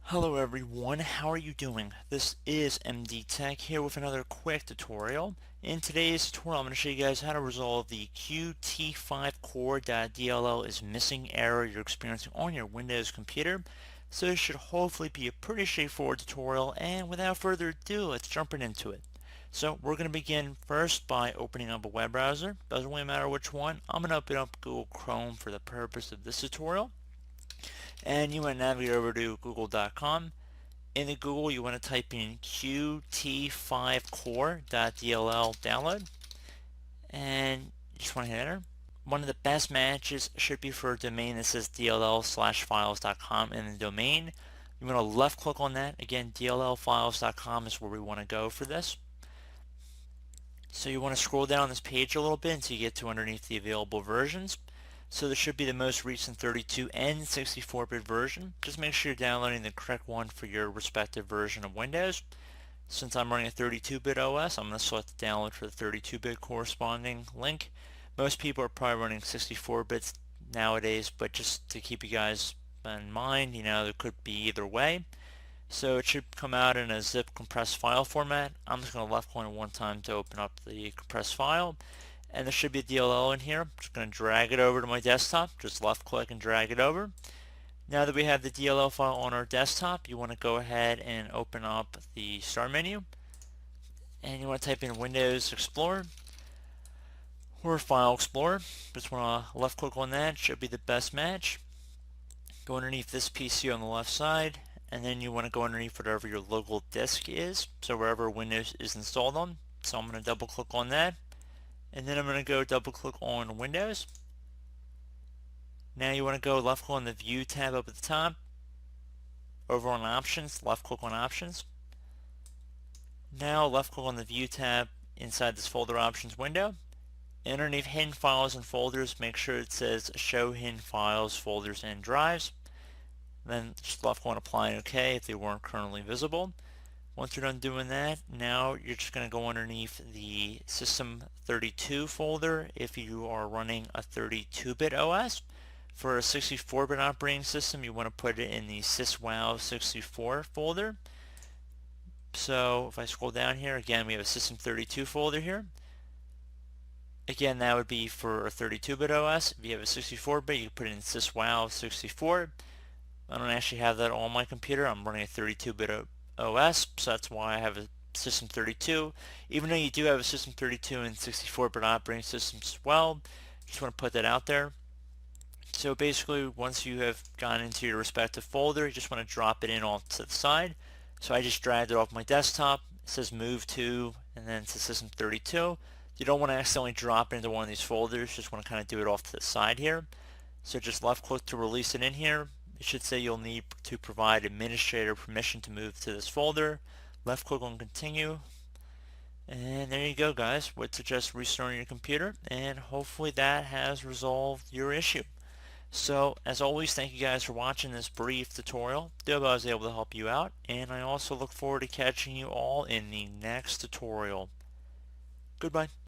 Hello everyone, how are you doing? This is MD Tech here with another quick tutorial. In today's tutorial I'm going to show you guys how to resolve the Qt5Core.dll is missing error you're experiencing on your Windows computer. So this should hopefully be a pretty straightforward tutorial, and without further ado, let's jump right into it. So we're going to begin first by opening up a web browser. Doesn't really matter which one. I'm going to open up Google Chrome for the purpose of this tutorial. And you want to navigate over to google.com. In the Google, you want to type in Qt5Core.dll download, and you just want to hit enter. One of the best matches should be for a domain that says dll/files.com in the domain. You want to left click on that. Again, dllfiles.com is where we want to go for this. So you want to scroll down this page a little bit until you get to underneath the available versions. So there should be the most recent 32 and 64-bit version. Just make sure you're downloading the correct one for your respective version of Windows. Since I'm running a 32-bit OS, I'm going to select the download for the 32-bit corresponding link. Most people are probably running 64 bits nowadays, but just to keep you guys in mind, there could be either way. So it should come out in a zip compressed file format. I'm just going to left click one time to open up the compressed file. And there should be a DLL in here. I'm just going to drag it over to my desktop. Just left click and drag it over. Now that we have the DLL file on our desktop, you want to go ahead and open up the Start menu. And you want to type in Windows Explorer or File Explorer. Just want to left click on that. Should be the best match. Go underneath this PC on the left side. And then you want to go underneath whatever your local disk is. So wherever Windows is installed on. So I'm going to double click on that. And then I'm going to go double click on Windows. Now you want to go left click on the View tab up at the top. Over on Options, left click on Options. Now left click on the View tab inside this Folder Options window. Underneath Hidden Files and Folders, make sure it says Show Hidden Files, Folders, and Drives. Then just left click on Apply and OK if they weren't currently visible. Once you're done doing that, now you're just going to go underneath the System32 folder if you are running a 32-bit OS. For a 64-bit operating system, you want to put it in the syswow64 folder. So if I scroll down here, again, we have a System32 folder here. Again, that would be for a 32-bit OS. If you have a 64-bit, you put it in syswow64. I don't actually have that on my computer. I'm running a 32-bit OS, so that's why I have a System32. Even though you do have a System32 and 64-bit operating systems as well, just want to put that out there. So basically, once you have gone into your respective folder, you just want to drop it in off to the side. So I just dragged it off my desktop. It says move to, and then it says System32. You don't want to accidentally drop it into one of these folders. Just want to kind of do it off to the side here. So just left click to release it in here. It should say you'll need to provide administrator permission to move to this folder. Left click on continue. And there you go, guys. Would suggest restarting your computer, and hopefully that has resolved your issue. So as always, thank you guys for watching this brief tutorial. I hope I was able to help you out, and I also look forward to catching you all in the next tutorial. Goodbye.